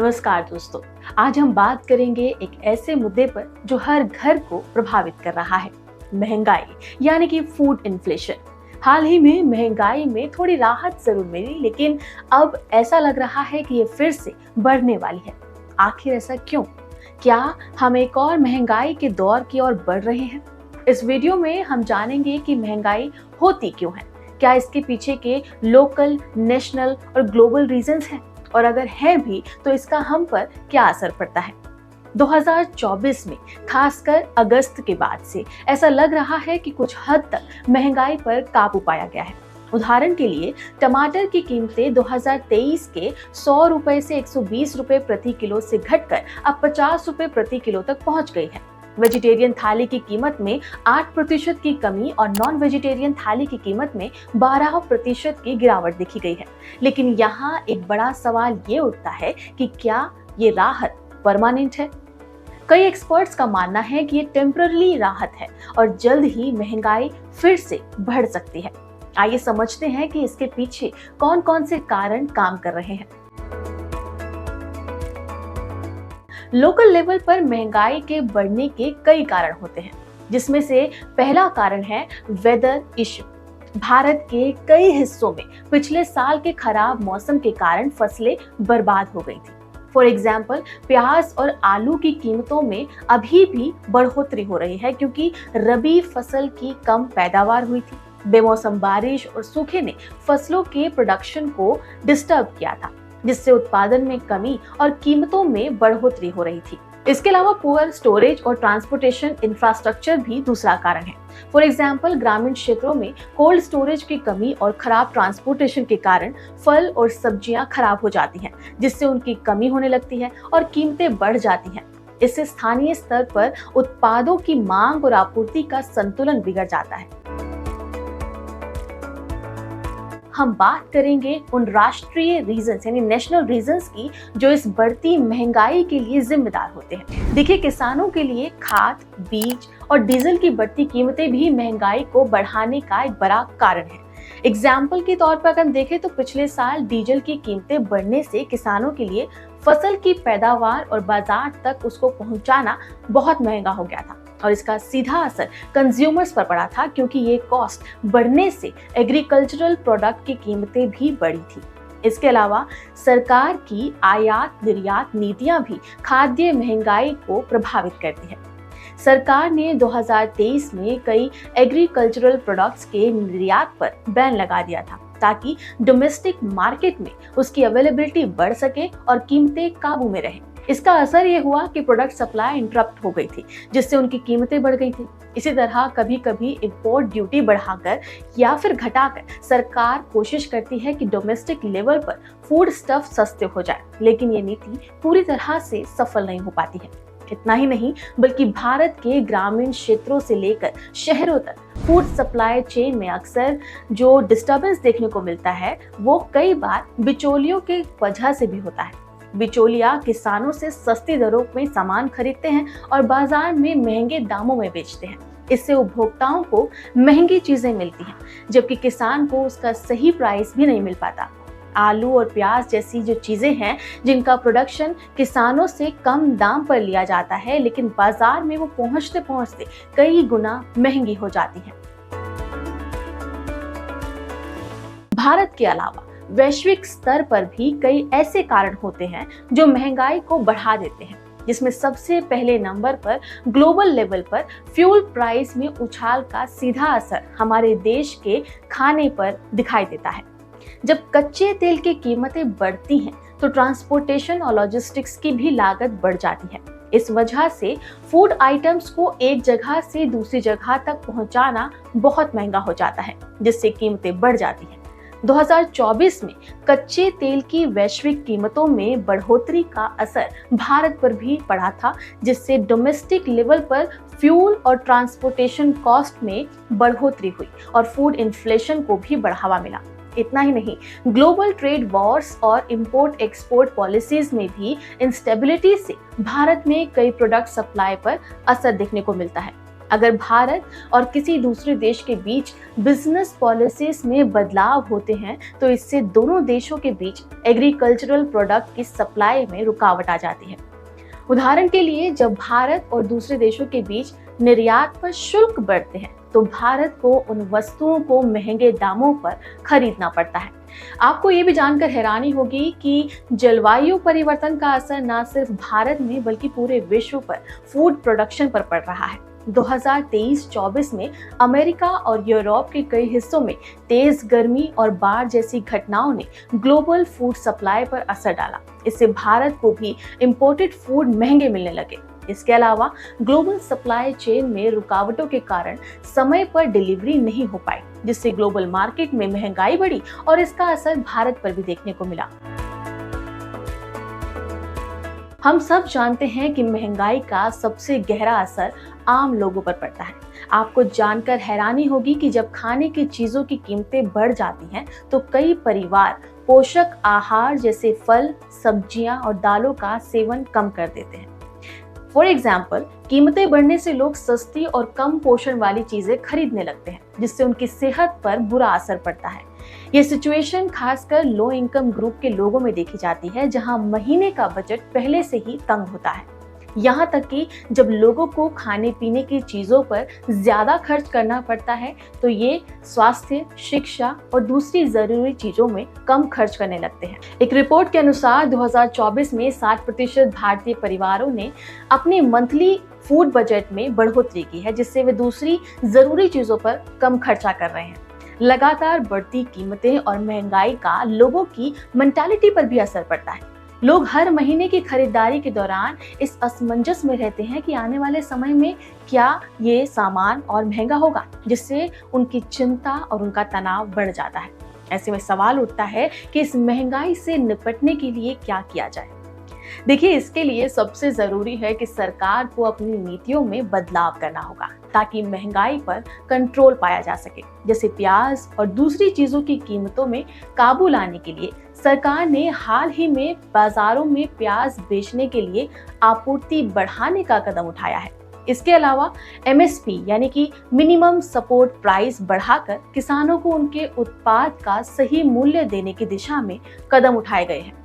नमस्कार दोस्तों, आज हम बात करेंगे एक ऐसे मुद्दे पर जो हर घर को प्रभावित कर रहा है, महंगाई यानी कि फूड इन्फ्लेशन। हाल ही में महंगाई में थोड़ी राहत जरूर मिली, लेकिन अब ऐसा लग रहा है कि ये फिर से बढ़ने वाली है। आखिर ऐसा क्यों? क्या हम एक और महंगाई के दौर की ओर बढ़ रहे हैं? इस वीडियो में हम जानेंगे कि महंगाई होती क्यों है, क्या इसके पीछे के लोकल, नेशनल और ग्लोबल रीजंस हैं, और अगर है भी तो इसका हम पर क्या असर पड़ता है। 2024 में खासकर अगस्त के बाद से ऐसा लग रहा है कि कुछ हद तक महंगाई पर काबू पाया गया है। उदाहरण के लिए टमाटर की कीमतें 2023 के 100 रुपए से 120 रुपए प्रति किलो से घटकर अब 50 रुपए प्रति किलो तक पहुंच गई है। वेजिटेरियन थाली की कीमत में 8% की कमी और नॉन वेजिटेरियन थाली की कीमत में 12% की गिरावट देखी गई है। लेकिन यहाँ एक बड़ा सवाल ये उठता है कि क्या ये राहत परमानेंट है? कई एक्सपर्ट्स का मानना है कि ये टेम्पररी राहत है और जल्द ही महंगाई फिर से बढ़ सकती है। आइए समझते हैं कि इसके पीछे कौन कौन से कारण काम कर रहे हैं। लोकल लेवल पर महंगाई के बढ़ने के कई कारण होते हैं, जिसमें से पहला कारण है वेदर इश्यू। भारत के कई हिस्सों में पिछले साल के खराब मौसम के कारण फसलें बर्बाद हो गई थी। फॉर एग्जाम्पल, प्याज और आलू की कीमतों में अभी भी बढ़ोतरी हो रही है क्योंकि रबी फसल की कम पैदावार हुई थी। बेमौसम बारिश और सूखे ने फसलों के प्रोडक्शन को डिस्टर्ब किया था, जिससे उत्पादन में कमी और कीमतों में बढ़ोतरी हो रही थी। इसके अलावा पुअर स्टोरेज और ट्रांसपोर्टेशन इंफ्रास्ट्रक्चर भी दूसरा कारण है। फॉर एग्जाम्पल, ग्रामीण क्षेत्रों में कोल्ड स्टोरेज की कमी और खराब ट्रांसपोर्टेशन के कारण फल और सब्जियां खराब हो जाती हैं, जिससे उनकी कमी होने लगती है और कीमतें बढ़ जाती हैं। इससे स्थानीय स्तर पर उत्पादों की मांग और आपूर्ति का संतुलन बिगड़ जाता है। हम बात करेंगे उन राष्ट्रीय रीजंस यानी नेशनल रीजंस की जो इस बढ़ती महंगाई के लिए जिम्मेदार होते हैं। देखिए, किसानों के लिए खाद, बीज और डीजल की बढ़ती कीमतें भी महंगाई को बढ़ाने का एक बड़ा कारण है। एग्जाम्पल के तौर पर अगर देखें तो पिछले साल डीजल की कीमतें बढ़ने से किसानों के लिए फसल की पैदावार और बाजार तक उसको पहुंचाना बहुत महंगा हो गया था, और इसका सीधा असर कंज्यूमर्स पर पड़ा था क्योंकि ये कॉस्ट बढ़ने से एग्रीकल्चरल प्रोडक्ट की कीमतें भी बढ़ी थी। इसके अलावा सरकार की आयात निर्यात नीतियां भी खाद्य महंगाई को प्रभावित करती है। सरकार ने 2023 में कई एग्रीकल्चरल प्रोडक्ट्स के निर्यात पर बैन लगा दिया था ताकि डोमेस्टिक मार्केट में उसकी अवेलेबिलिटी बढ़ सके और कीमतें काबू में रहें। इसका असर ये हुआ कि प्रोडक्ट सप्लाई इंटरप्ट हो गई थी, जिससे उनकी कीमतें बढ़ गई थी। इसी तरह कभी कभी इंपोर्ट ड्यूटी बढ़ाकर या फिर घटाकर सरकार कोशिश करती है कि डोमेस्टिक लेवल पर फूड स्टफ सस्ते हो जाए, लेकिन ये नीति पूरी तरह से सफल नहीं हो पाती है। इतना ही नहीं, बल्कि भारत के ग्रामीण क्षेत्रों से लेकर शहरों तक फूड सप्लाई चेन में अक्सर जो डिस्टर्बेंस देखने को मिलता है वो कई बार बिचौलियों के वजह से भी होता है। बिचौलिया किसानों से सस्ती दरों में सामान खरीदते हैं और बाजार में महंगे दामों में बेचते हैं। इससे उपभोक्ताओं को महंगी चीजें मिलती हैं, जबकि किसान को उसका सही प्राइस भी नहीं मिल पाता। आलू और प्याज जैसी जो चीजें हैं जिनका प्रोडक्शन किसानों से कम दाम पर लिया जाता है, लेकिन बाजार में वो पहुंचते पहुंचते कई गुना महंगी हो जाती हैं। भारत के अलावा वैश्विक स्तर पर भी कई ऐसे कारण होते हैं जो महंगाई को बढ़ा देते हैं, जिसमें सबसे पहले नंबर पर ग्लोबल लेवल पर फ्यूल प्राइस में उछाल का सीधा असर हमारे देश के खाने पर दिखाई देता है। जब कच्चे तेल की कीमतें बढ़ती हैं तो ट्रांसपोर्टेशन और लॉजिस्टिक्स की भी लागत बढ़ जाती है। इस वजह से फूड आइटम्स को एक जगह से दूसरी जगह तक पहुंचाना बहुत महंगा हो जाता है, जिससे कीमतें बढ़ जाती हैं। 2024 में कच्चे तेल की वैश्विक कीमतों में बढ़ोतरी का असर भारत पर भी पड़ा था, जिससे डोमेस्टिक लेवल पर फ्यूल और ट्रांसपोर्टेशन कॉस्ट में बढ़ोतरी हुई और फूड इन्फ्लेशन को भी बढ़ावा मिला। इतना ही नहीं, ग्लोबल ट्रेड वॉर्स और इंपोर्ट एक्सपोर्ट पॉलिसीज में भी इंस्टेबिलिटी से भारत में कई प्रोडक्ट सप्लाई पर असर देखने को मिलता है। अगर भारत और किसी दूसरे देश के बीच बिजनेस पॉलिसीज में बदलाव होते हैं तो इससे दोनों देशों के बीच एग्रीकल्चरल प्रोडक्ट की सप्लाई में रुकावट आ जाती है। उदाहरण के लिए, जब भारत और दूसरे देशों के बीच निर्यात पर शुल्क बढ़ते हैं तो भारत को उन वस्तुओं को महंगे दामों पर खरीदना पड़ता है। आपको ये भी जानकर हैरानी होगी कि जलवायु परिवर्तन का असर न सिर्फ भारत में बल्कि पूरे विश्व पर फूड प्रोडक्शन पर पड़ रहा है। 2023-24 में अमेरिका और यूरोप के कई हिस्सों में तेज गर्मी और बाढ़ जैसी घटनाओं ने ग्लोबल फूड सप्लाई पर असर डाला। इससे भारत को भी इंपोर्टेड फूड महंगे मिलने लगे। इसके अलावा ग्लोबल सप्लाई चेन में रुकावटों के कारण समय पर डिलीवरी नहीं हो पाई, जिससे ग्लोबल मार्केट में महंगाई बढ़ी और इसका असर भारत पर भी देखने को मिला। हम सब जानते हैं कि महंगाई का सबसे गहरा असर आम लोगों पर पड़ता है। आपको जानकर हैरानी होगी कि जब खाने की चीजों की कीमतें बढ़ जाती हैं तो कई परिवार पोषक आहार जैसे फल, सब्जियां और दालों का सेवन कम कर देते हैं। फॉर एग्जाम्पल, कीमतें बढ़ने से लोग सस्ती और कम पोषण वाली चीजें खरीदने लगते हैं, जिससे उनकी सेहत पर बुरा असर पड़ता है। ये सिचुएशन खासकर लो इनकम ग्रुप के लोगों में देखी जाती है, जहां महीने का बजट पहले से ही तंग होता है। यहाँ तक कि जब लोगों को खाने पीने की चीजों पर ज्यादा खर्च करना पड़ता है तो ये स्वास्थ्य, शिक्षा और दूसरी जरूरी चीजों में कम खर्च करने लगते हैं। एक रिपोर्ट के अनुसार 2024 में 60% भारतीय परिवारों ने अपने मंथली फूड बजट में बढ़ोतरी की है, जिससे वे दूसरी जरूरी चीजों पर कम खर्चा कर रहे हैं। लगातार बढ़ती कीमतें और महंगाई का लोगों की मेंटालिटी पर भी असर पड़ता है। लोग हर महीने की खरीदारी के दौरान इस असमंजस में रहते हैं कि आने वाले समय में क्या ये सामान और महंगा होगा, जिससे उनकी चिंता और उनका तनाव बढ़ जाता है। ऐसे में सवाल उठता है कि इस महंगाई से निपटने के लिए क्या किया जाए। देखिए, इसके लिए सबसे जरूरी है कि सरकार को अपनी नीतियों में बदलाव करना होगा ताकि महंगाई पर कंट्रोल पाया जा सके। जैसे प्याज और दूसरी चीजों की कीमतों में काबू लाने के लिए सरकार ने हाल ही में बाजारों में प्याज बेचने के लिए आपूर्ति बढ़ाने का कदम उठाया है। इसके अलावा MSP यानी कि मिनिमम सपोर्ट प्राइस बढ़ाकर किसानों को उनके उत्पाद का सही मूल्य देने की दिशा में कदम उठाए गए हैं।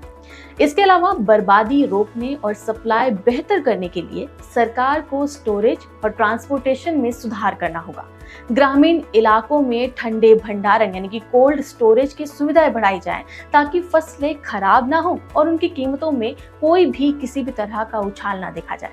इसके अलावा बर्बादी रोकने और सप्लाई बेहतर करने के लिए सरकार को स्टोरेज और ट्रांसपोर्टेशन में सुधार करना होगा। ग्रामीण इलाकों में ठंडे भंडारण यानी कि कोल्ड स्टोरेज की सुविधाएं बढ़ाई जाएं ताकि फसलें खराब ना हो और उनकी कीमतों में कोई भी किसी भी तरह का उछाल ना देखा जाए।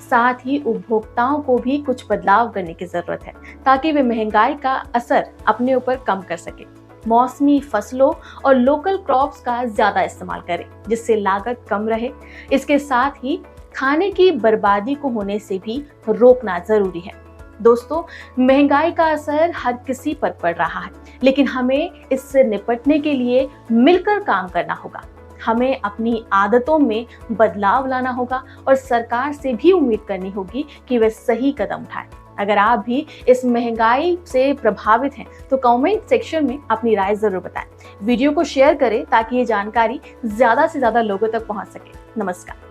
साथ ही उपभोक्ताओं को भी कुछ बदलाव करने की जरूरत है ताकि वे महंगाई का असर अपने ऊपर कम कर सके। मौसमी फसलों और लोकल क्रॉप्स का ज्यादा इस्तेमाल करें, जिससे लागत कम रहे। इसके साथ ही खाने की बर्बादी को होने से भी रोकना जरूरी है। दोस्तों, महंगाई का असर हर किसी पर पड़ रहा है, लेकिन हमें इससे निपटने के लिए मिलकर काम करना होगा। हमें अपनी आदतों में बदलाव लाना होगा और सरकार से भी उम्मीद करनी होगी कि वे सही कदम उठाए। अगर आप भी इस महंगाई से प्रभावित हैं तो कमेंट सेक्शन में अपनी राय जरूर बताएं। वीडियो को शेयर करें ताकि ये जानकारी ज्यादा से ज्यादा लोगों तक पहुंच सके। नमस्कार।